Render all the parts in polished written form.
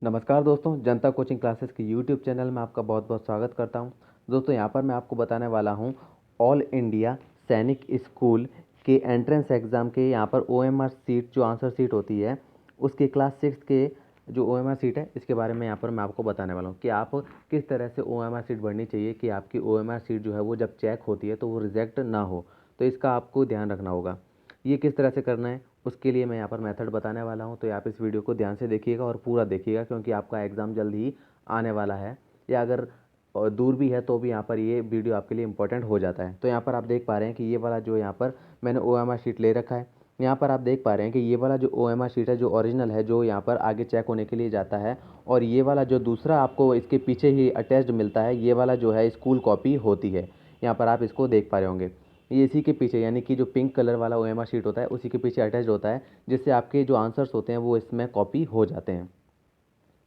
नमस्कार दोस्तों, जनता coaching classes के यूट्यूब चैनल में आपका बहुत बहुत स्वागत करता हूं। दोस्तों यहाँ पर मैं आपको बताने वाला हूं ऑल इंडिया सैनिक स्कूल के एंट्रेंस एग्ज़ाम के यहाँ पर ओएमआर सीट जो आंसर सीट होती है उसके क्लास 6 के जो ओएमआर सीट है इसके बारे में यहाँ पर मैं आपको बताने वाला हूँ कि आप किस तरह से ओएमआर सीट भरनी चाहिए कि आपकी ओएमआर सीट जो है वो जब चेक होती है तो वो रिजेक्ट ना हो। तो इसका आपको ध्यान रखना होगा। ये किस तरह से करना है उसके लिए मैं यहाँ पर मेथड बताने वाला हूँ, तो आप इस वीडियो को ध्यान से देखिएगा और पूरा देखिएगा क्योंकि आपका एग्ज़ाम जल्द ही आने वाला है, या अगर दूर भी है तो भी यहाँ पर ये वीडियो आपके लिए इंपॉर्टेंट हो जाता है। तो यहाँ पर आप देख पा रहे हैं कि ये वाला जो यहाँ पर मैंने ओएमआर शीट ले रखा है। यहाँ पर आप देख पा रहे हैं कि ये वाला जो ओएमआर शीट है जो ओरिजिनल है, जो यहाँ पर आगे चेक होने के लिए जाता है, और ये वाला जो दूसरा आपको इसके पीछे ही अटैच्ड मिलता है, ये वाला जो है स्कूल कॉपी होती है। यहाँ पर आप इसको देख पा रहे होंगे, ये इसी के पीछे यानी कि जो पिंक कलर वाला ओएमआर शीट होता है उसी के पीछे अटैच होता है, जिससे आपके जो आंसर्स होते हैं वो इसमें कॉपी हो जाते हैं।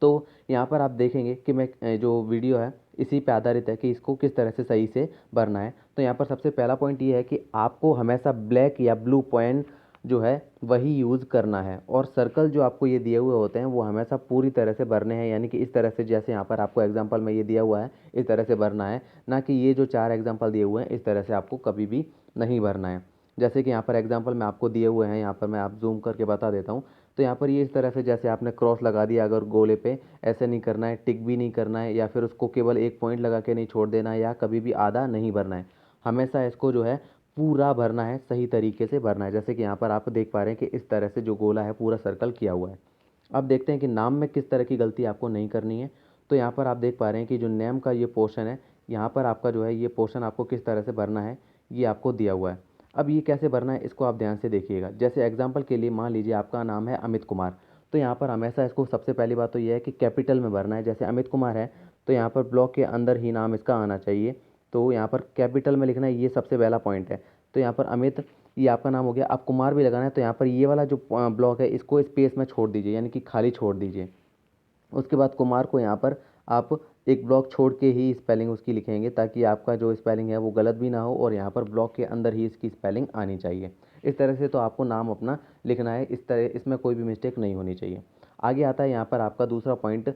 तो यहाँ पर आप देखेंगे कि मैं जो वीडियो है इसी पे आधारित है कि इसको किस तरह से सही से भरना है। तो यहाँ पर सबसे पहला पॉइंट ये है कि आपको हमेशा ब्लैक या ब्लू पॉइंट जो है वही यूज़ करना है, और सर्कल जो आपको ये दिए हुए होते हैं वो हमेशा पूरी तरह से भरने हैं, यानी कि इस तरह से जैसे यहाँ पर आपको एग्जांपल में ये दिया हुआ है इस तरह से भरना है, ना कि ये जो 4 एग्जांपल दिए हुए हैं इस तरह से आपको कभी भी नहीं भरना है। जैसे कि यहाँ पर एग्जांपल में आपको दिए हुए हैं, यहाँ पर मैं आप जूम करके बता देता हूँ। तो यहाँ पर ये इस तरह से जैसे आपने क्रॉस लगा दिया अगर गोले पे, ऐसे नहीं करना है, टिक भी नहीं करना है, या फिर उसको केवल एक पॉइंट लगा के नहीं छोड़ देना है, या कभी भी आधा नहीं भरना है। हमेशा इसको जो है पूरा भरना है, सही तरीके से भरना है। जैसे कि यहाँ पर आप देख पा रहे हैं कि इस तरह से जो गोला है पूरा सर्कल किया हुआ है। अब देखते हैं कि नाम में किस तरह की गलती आपको नहीं करनी है। तो यहाँ पर आप देख पा रहे हैं कि जो नेम का ये पोर्शन है, यहाँ पर आपका जो है ये पोर्शन आपको किस तरह से भरना है ये आपको दिया हुआ है। अब ये कैसे भरना है इसको आप ध्यान से देखिएगा। जैसे एग्जाम्पल के लिए मान लीजिए आपका नाम है अमित कुमार, तो यहाँ पर हमेशा इसको सबसे पहली बात तो ये है कि कैपिटल में भरना है। जैसे अमित कुमार है तो यहाँ पर ब्लॉक के अंदर ही नाम इसका आना चाहिए, तो यहाँ पर कैपिटल में लिखना है, ये सबसे पहला पॉइंट है। तो यहाँ पर अमित ये आपका नाम हो गया। अब कुमार भी लगाना है, तो यहाँ पर ये वाला जो ब्लॉक है इसको स्पेस में छोड़ दीजिए, यानी कि खाली छोड़ दीजिए। उसके बाद कुमार को यहाँ पर आप एक ब्लॉक छोड़ के ही स्पेलिंग उसकी लिखेंगे, ताकि आपका जो स्पेलिंग है वो गलत भी ना हो, और यहाँ पर ब्लॉक के अंदर ही इसकी स्पेलिंग आनी चाहिए। इस तरह से तो आपको नाम अपना लिखना है, इस तरह इसमें कोई भी मिस्टेक नहीं होनी चाहिए। आगे आता है यहाँ पर आपका दूसरा पॉइंट,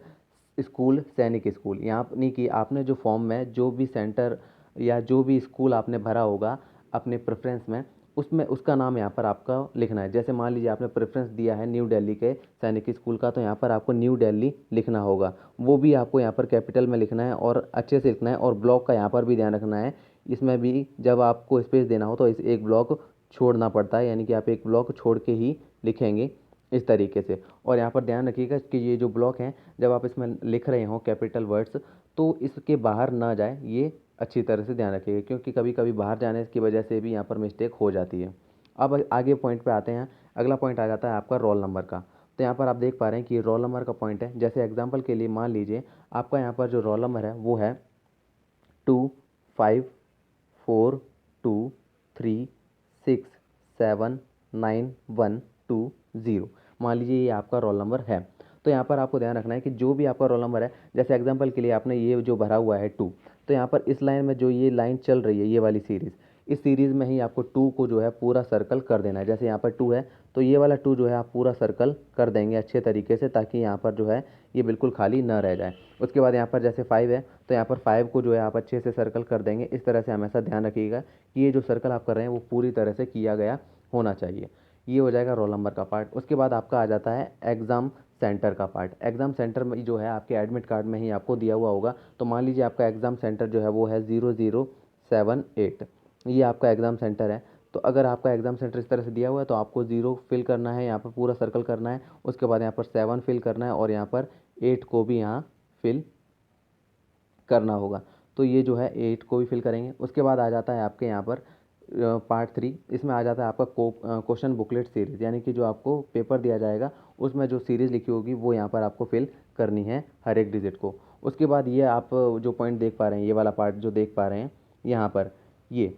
स्कूल सैनिक स्कूल। यहाँ नहीं कि आपने जो फॉर्म में जो भी सेंटर या जो भी स्कूल आपने भरा होगा अपने प्रेफरेंस में, उसमें उसका नाम यहाँ पर आपका लिखना है। जैसे मान लीजिए आपने प्रेफरेंस दिया है न्यू दिल्ली के सैनिक स्कूल का, तो यहाँ पर आपको न्यू दिल्ली लिखना होगा, वो भी आपको यहाँ पर कैपिटल में लिखना है और अच्छे से लिखना है। और ब्लॉक का यहाँ पर भी ध्यान रखना है, इसमें भी जब आपको स्पेस देना हो तो इस एक ब्लॉक छोड़ना पड़ता है, यानी कि आप एक ब्लॉक छोड़ के ही लिखेंगे इस तरीके से। और यहाँ पर ध्यान रखिएगा कि ये जो ब्लॉक हैं जब आप इसमें लिख रहे हो कैपिटल वर्ड्स, तो इसके बाहर ना जाए, ये अच्छी तरह से ध्यान रखिएगा, क्योंकि कभी कभी बाहर जाने की वजह से भी यहाँ पर मिस्टेक हो जाती है। अब आगे पॉइंट पे आते हैं। अगला पॉइंट आ जाता है आपका रोल नंबर का। तो यहाँ पर आप देख पा रहे हैं कि रोल नंबर का पॉइंट है। जैसे एग्जांपल के लिए मान लीजिए आपका यहाँ पर जो रोल नंबर है वो है 2542367912 मान लीजिए ये आपका रोल नंबर है। तो यहाँ पर आपको ध्यान रखना है कि जो भी आपका रोल नंबर है, जैसे एग्जांपल के लिए आपने ये जो भरा हुआ है 2, तो यहाँ पर इस लाइन में जो ये लाइन चल रही है ये वाली सीरीज़, इस सीरीज़ में ही आपको 2 को जो है पूरा सर्कल कर देना है। जैसे यहाँ पर 2 है तो ये वाला 2 जो है आप पूरा सर्कल कर देंगे अच्छे तरीके से, ताकि यहाँ पर जो है ये बिल्कुल खाली ना रह जाए। उसके बाद यहाँ पर जैसे 5 है तो यहाँ पर 5 को जो है आप अच्छे से सर्कल कर देंगे। इस तरह से हमेशा ध्यान रखिएगा कि ये जो सर्कल आप कर रहे हैं वो पूरी तरह से किया गया होना चाहिए। ये हो जाएगा रोल नंबर का पार्ट। उसके बाद आपका आ जाता है एग्ज़ाम सेंटर का पार्ट। एग्ज़ाम सेंटर में जो है आपके एडमिट कार्ड में ही आपको दिया हुआ होगा। तो मान लीजिए आपका एग्ज़ाम सेंटर जो है वो है 0078, ये आपका एग्ज़ाम सेंटर है। तो अगर आपका एग्ज़ाम सेंटर इस तरह से दिया हुआ है तो आपको 0 फिल करना है, यहाँ पर पूरा सर्कल करना है। उसके बाद यहाँ पर 7 फिल करना है, और यहाँ पर 8 को भी यहाँ फिल करना होगा। तो ये जो है 8 को भी फिल करेंगे। उसके बाद आ जाता है आपके यहाँ पर पार्ट 3। इसमें आ जाता है आपका क्वेश्चन बुकलेट सीरीज़, यानी कि जो आपको पेपर दिया जाएगा उसमें जो सीरीज़ लिखी होगी वो यहाँ पर आपको फिल करनी है हर एक डिजिट को। उसके बाद ये आप जो पॉइंट देख पा रहे हैं, ये वाला पार्ट जो देख पा रहे हैं यहाँ पर, ये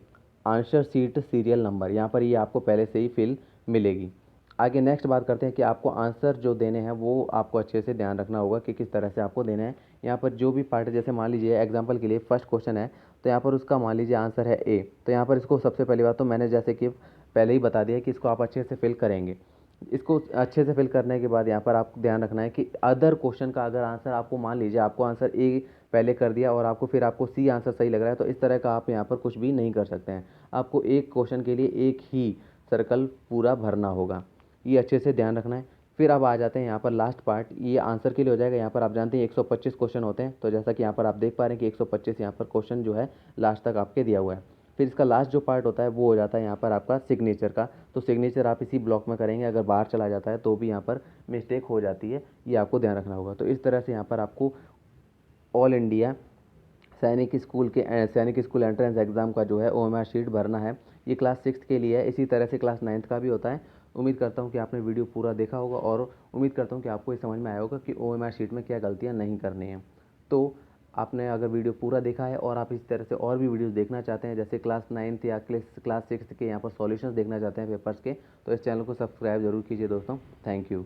आंसर सीट सीरियल नंबर, यहाँ पर ये आपको पहले से ही फिल मिलेगी। आगे नेक्स्ट बात करते हैं कि आपको आंसर जो देने हैं वो आपको अच्छे से ध्यान रखना होगा कि किस तरह से आपको देना है। यहाँ पर जो भी पार्ट, जैसे मान लीजिए एग्जांपल के लिए फर्स्ट क्वेश्चन है तो यहाँ पर उसका मान लीजिए आंसर है ए, तो यहाँ पर इसको सबसे पहली बात तो मैंने जैसे कि पहले ही बता दिया कि इसको आप अच्छे से फिल करेंगे। इसको अच्छे से फिल करने के बाद यहाँ पर आपको ध्यान रखना है कि अदर क्वेश्चन का अगर आंसर आपको, मान लीजिए आपको आंसर ए पहले कर दिया और आपको सी आंसर सही लग रहा है, तो इस तरह का आप यहाँ पर कुछ भी नहीं कर सकते हैं। आपको एक क्वेश्चन के लिए एक ही सर्कल पूरा भरना होगा, ये अच्छे से ध्यान रखना है। फिर अब आ जाते हैं यहाँ पर लास्ट पार्ट, ये आंसर के लिए हो जाएगा। यहाँ पर आप जानते हैं 125 क्वेश्चन होते हैं, तो जैसा कि यहाँ पर आप देख पा रहे हैं कि 125 यहाँ पर क्वेश्चन जो है लास्ट तक आपके दिया हुआ है। फिर इसका लास्ट जो पार्ट होता है वो हो जाता है यहाँ पर आपका सिग्नेचर का। तो सिग्नेचर आप इसी ब्लॉक में करेंगे, अगर बाहर चला जाता है तो भी यहाँ पर मिस्टेक हो जाती है, ये आपको ध्यान रखना होगा। तो इस तरह से यहाँ पर आपको ऑल इंडिया सैनिक स्कूल एंट्रेंस एग्ज़ाम का जो है ओएमआर शीट भरना है। ये क्लास 6 के लिए है, इसी तरह से क्लास 9 का भी होता है। उम्मीद करता हूँ कि आपने वीडियो पूरा देखा होगा और उम्मीद करता हूँ कि आपको ये समझ में आया होगा कि ओएमआर शीट में क्या गलतियाँ नहीं करनी है। तो आपने अगर वीडियो पूरा देखा है और आप इस तरह से और भी वीडियोस देखना चाहते हैं, जैसे क्लास 9 या क्लास 6 के यहाँ पर सॉल्यूशंस देखना चाहते हैं पेपर्स के, तो इस चैनल को सब्सक्राइब जरूर कीजिए दोस्तों। Thank you.